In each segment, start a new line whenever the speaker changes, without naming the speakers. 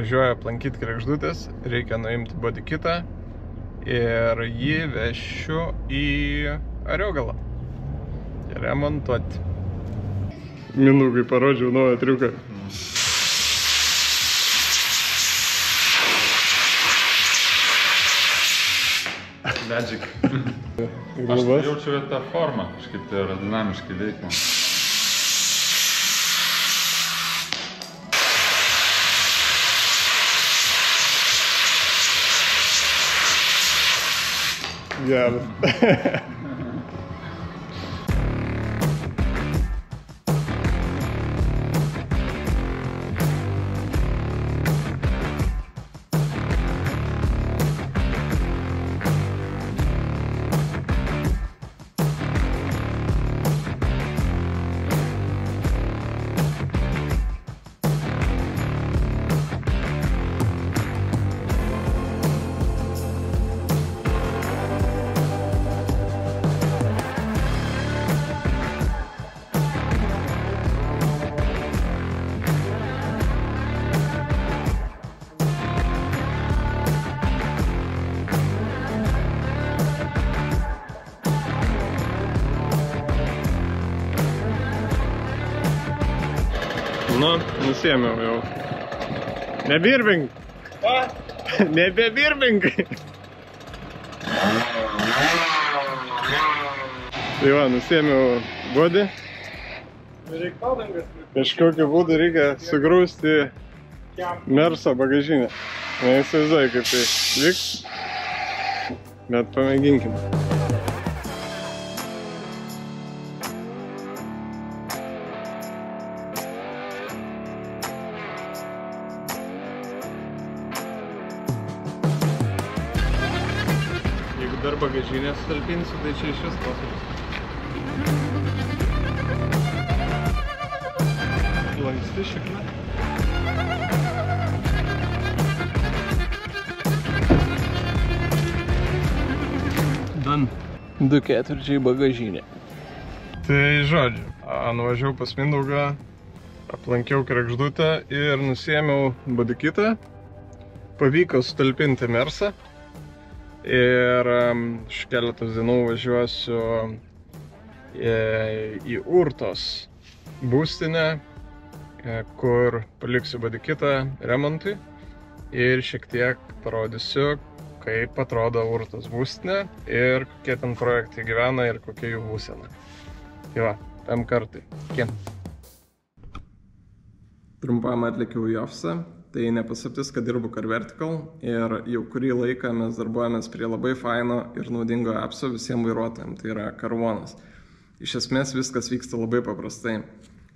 važiuoju aplankyti Kregždutės, reikia nuimti bodykitą ir jį vešiu į Ariogalą remontuoti. Mindaugai parodžiau naują triuką.
Magic. Aš jaučiu tą formą, kažkaip tai aerodinamiškai veikia.
Geras. Nu, nusiėmiau jau. Nebirbink! Nebebirbink! Tai va, nusiėmiau bodį. Kažkokiu būdu reikia sugrūsti Merso bagažinę. Neįsivaizduoju, kaip tai vyks, bet pamėginkim. Jeigu dar bagažinę sutalpinsiu, tai čia iš vis klausimas. Lanksti šikna. Dan. 2/4 bagažinė. Tai žodžiu, nuvažiavau pas Mindaugą, aplankiau Kregždutę ir nusiėmiau bodykitą. Pavyko sutalpinti Mersą. Ir už keletos dienų važiuosiu į Urtos būstinę, kur paliksiu bodykitą remontui ir šiek tiek parodysiu, kaip atrodo Urtos būstinė ir kokie ten projektai gyvena ir kokia jų būsena. Tai va, tam kartai. Iki. Trumpam atlikiau į ofisą. Tai nepaslaptis, kad dirbu CarVertical ir jau kurį laiką mes darbuojamės prie labai faino ir naudingo appso visiems vairuotojams, tai yra Car1. Iš esmės viskas vyksta labai paprastai.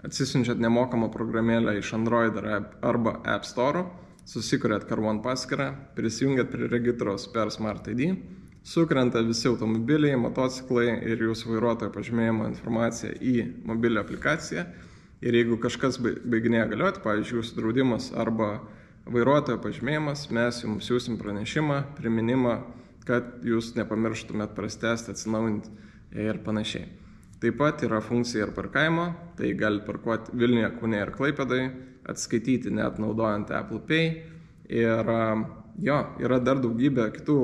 Atsisiunčiat nemokamą programėlę iš Android arba App Store, susikuriat Car1 paskyrą, prisijungiat prie registros per Smart ID, sukrenta visi automobiliai, motociklai ir jūsų vairuotojo pažymėjimo informacija į mobilią aplikaciją. Ir jeigu kažkas baiginėja galioti, pavyzdžiui, jūsų draudimas arba vairuotojo pažymėjimas, mes jums siūsim pranešimą, priminimą, kad jūs nepamirštumėt prastęsti, atsinaujinti ir panašiai. Taip pat yra funkcija ir parkavimo, tai galite parkuoti Vilniuje, Kaune ir Klaipėdai, atskaityti net naudojant Apple Pay. Ir jo, yra dar daugybė kitų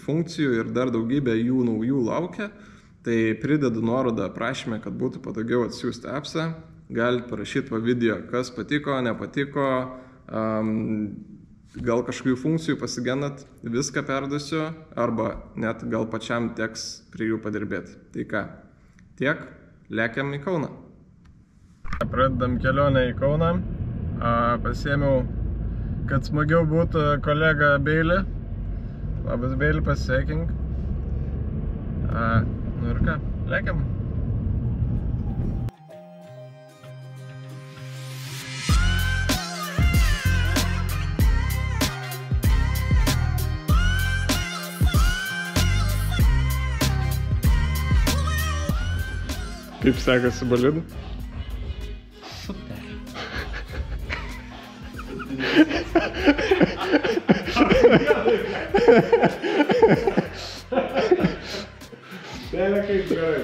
funkcijų ir dar daugybė jų naujų laukia. Tai pridedu nuorodą aprašyme, kad būtų patogiau atsiųsti appsą. Galite parašyti po video, kas patiko, nepatiko, gal kažkokių funkcijų pasigendat, viską perduosiu, arba net gal pačiam teks prie jų padirbėti. Tai ką, tiek, lekiam į Kauną. Pradedam kelionę į Kauną. Pasiėmiau, kad smagiau būtų kolega Beilį. Labas Beilį, pasveikink. Nu ir ką, lekiam. Kaip sekasi bolidu?
Super.
Tai kaip gerai.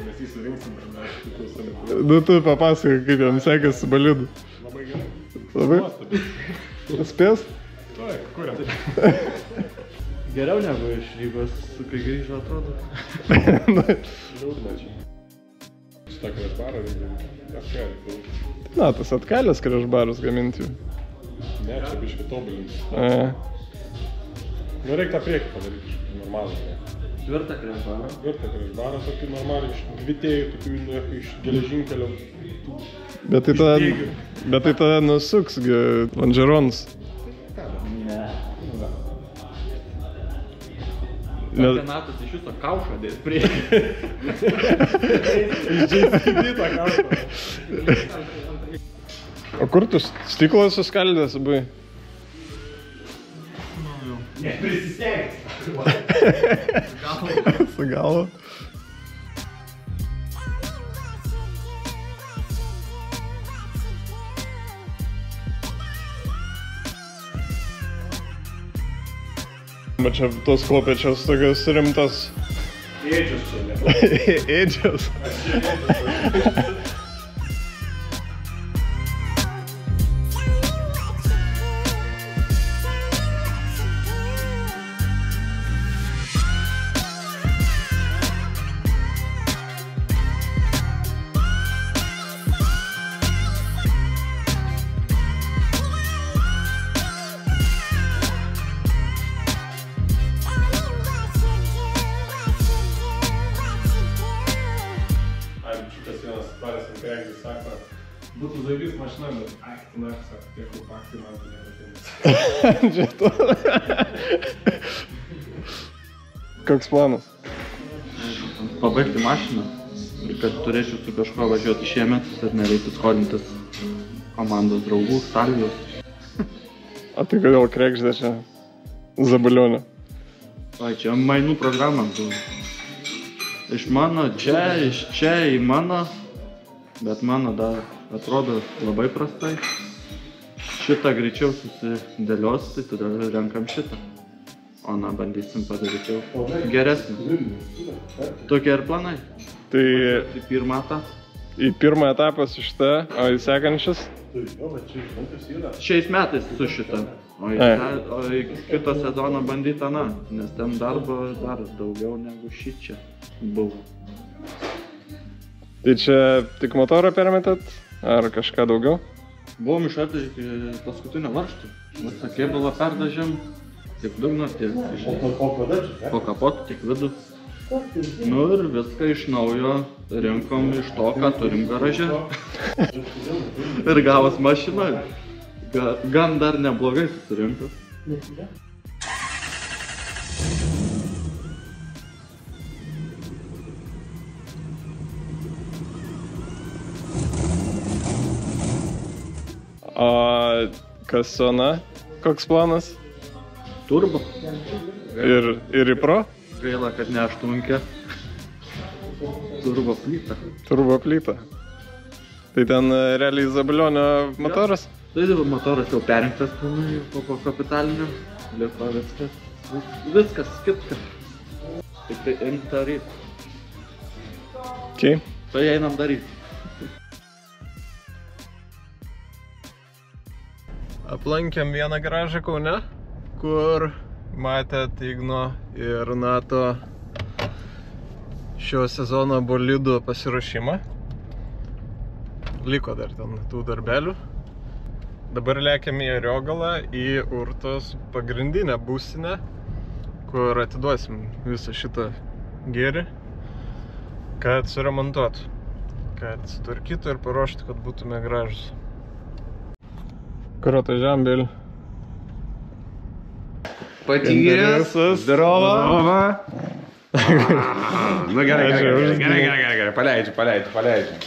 Mes jį surinksim ir mes kitus.
Nu tu papasakai, kaip jam sekasi bolidu.
Labai gerai.
Labai? Spės?
Taip, kuriam.
Geriau negu iš Rygos, kai grįžo atrodo.
Liūdna čia. Šitą krašbarą reikia atkelti.
Na, tas atkalės krašbarus gaminti.
Ne, čia biškai tobulinti. Nu, reikia tą priekį padaryti, normalų.
Tvirtą krašbarą.
Tvirtą krašbarą, tokį normalį, iš dvitėjų, tokių iš geležinkelio.
Bet tai tada nusuks lonžeronus.
Renatas iš jūsų kaušą dės priekį.
Išdžiaiskydytą kaušą.
O kur tu stiklą suskaldęs, abai?
Neprisistengsi.
Su galva. Bet čia tos kopėčios tokios rimtos.
Ėdžios čia ne.
Ėdžios.
Būtų zaibys mašina, bet na, sako, tiek upaktai man tai nepatinės.
Koks planas?
Pabaigti mašiną ir kad turėčiau su kažko važiuoti šiemet, kad nereiktų skolintis komandos draugų, salvijos.
O tai kodėl krekždė čia Zabulionė?
Vai, čia mainų programą buvo. Iš mano čia, iš čia į mano, bet mano dar atrodo labai prastai. Šitą greičiau susidėlios, tai todėl renkam šitą. O na, bandysim padaryti jau geresnį. Tokie ir planai.
Tai
į pirmą etapą.
Į pirmą etapą su šita, o į sekančius?
Šiais metais su šita. O į kitą sezoną bandyti aną, nes ten darbo dar daugiau negu šičia buvo. Tai
čia tik motorą permetėt, ar kažką daugiau?
Buvom išardę iki paskutinio varžto. Visą kėbulą perdažėm, tiek dugną, tiek po kapotų, tiek vidų. Nu ir viską iš naujo rinkom iš to, ką turim garaže. Ir gavos mašina. Gan dar neblogai susirinko.
O kasona, koks planas?
Turbo.
Ir į pro?
Gaila, kad ne aštunkė. Turbo plyta.
Turbo plyta. Tai ten realiai Zabulionio motoras?
Tai motoras jau perinktas pilnai po kapitalinio. Liko viskas. Viskas kitka. Tik tai eink daryt.
Okay.
Tai einam daryt.
Aplankėm vieną garažą Kaune, kur matėt Igno ir Nato šio sezono bolidų pasiruošimą. Liko dar ten tų darbelių. Dabar lekiam į Ariogalą, į Urtos pagrindinę būstinę, kur atiduosim visą šitą gėrį, kad suremontuotų, kad sutvarkytų ir paruoštų, kad būtume gražus. Kur atvažiavam, Bėlį?
Patyręs, zdarova. Nu gerai, paleidžiu.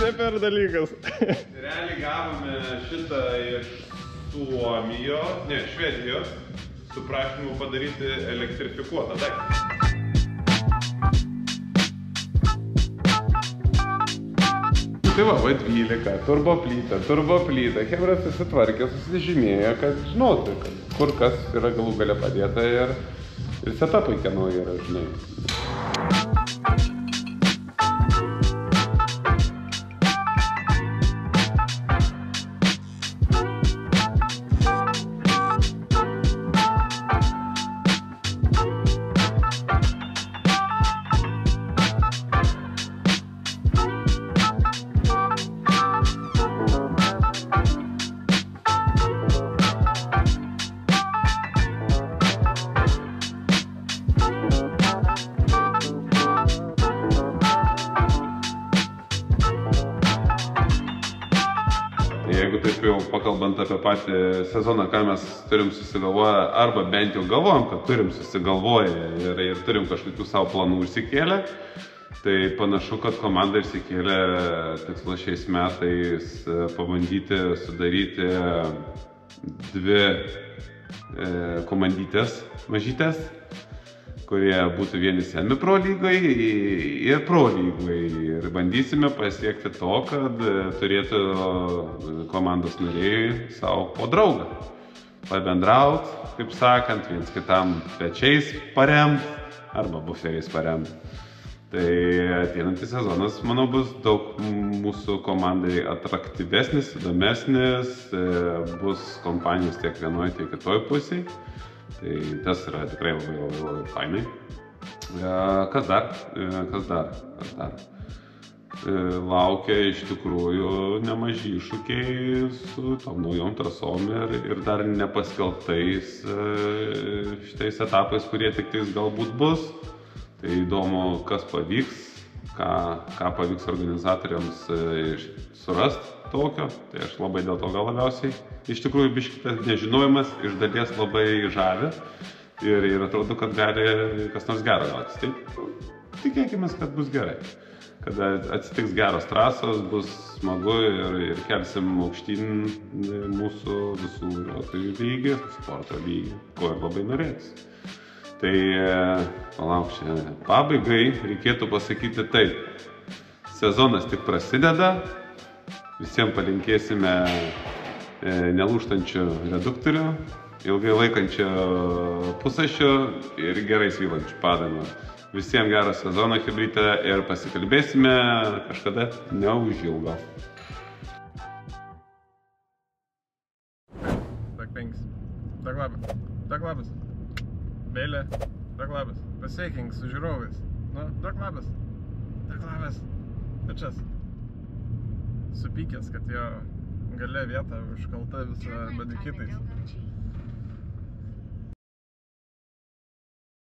Čia per dalykas.
Realiai gavome šitą iš Suomijos, ne, Švedijos.
su prašymu padaryti elektrifikuotą daiktą. Tai va, 12, turbo plyta, chebra susitvarkė, susižymėjo, kad žinotų, kur kas yra galų gale padėta ir setapai kieno yra, žinai. Jeigu taip jau pakalbant apie patį sezoną, ką mes turim susigalvoję, arba bent jau galvojam, kad turim susigalvoję ir turim kažkokių savo planų išsikėlę, tai panašu, kad komanda išsikėlė tikslą šiais metais pabandyti sudaryti 2 komandytės mažytės, kurie būtų vieni semi pro lygai ir pro lygai. Ir bandysime pasiekti to, kad turėtų komandos nariai savo po draugą. Pabendraut, kaip sakant, viens kitam pečiais paremt arba buferiais paremt. Tai ateinantis sezonas, manau, bus daug mūsų komandai atraktyvesnis, įdomesnis, bus kompanijos tiek vienoje, tiek kitoje pusėje. Tai tas yra tikrai labai fainai. Kas dar? Laukia iš tikrųjų nemaži iššūkiai su tom naujom trasom ir dar nepaskelbtais šitais etapais, kurie tik tais galbūt bus. Tai įdomu, kas pavyks, ką pavyks organizatoriams surasti tokio. Tai aš labai dėl to gal labiausiai. Iš tikrųjų, biškitas nežinojimas iš dalies labai žavi ir atrodo, kad gali kas nors gero gautis. Tai tikėkime, kad bus gerai. Kada atsitiks geros trasos, bus smagu ir kelsim aukštyn mūsų visų vairuotojų lygį, sporto lygį, ko ir labai norėtis. Tai palauk, čia pabaigai reikėtų pasakyti taip. Sezonas tik prasideda, visiems palinkėsime nelūžtančių reduktorių, ilgai laikančio pusašio ir gerai svylančių padangų. Visiems gerą sezoną chebrytę ir pasikalbėsime kažkada neužilgo.
Tak 5. Tak labas. Beilė. Tak labas. Pasveikink su žiūrovais. Nu, tak labas. Pečias. Supykęs, kad jo gale vieta užkalta visą badikitais.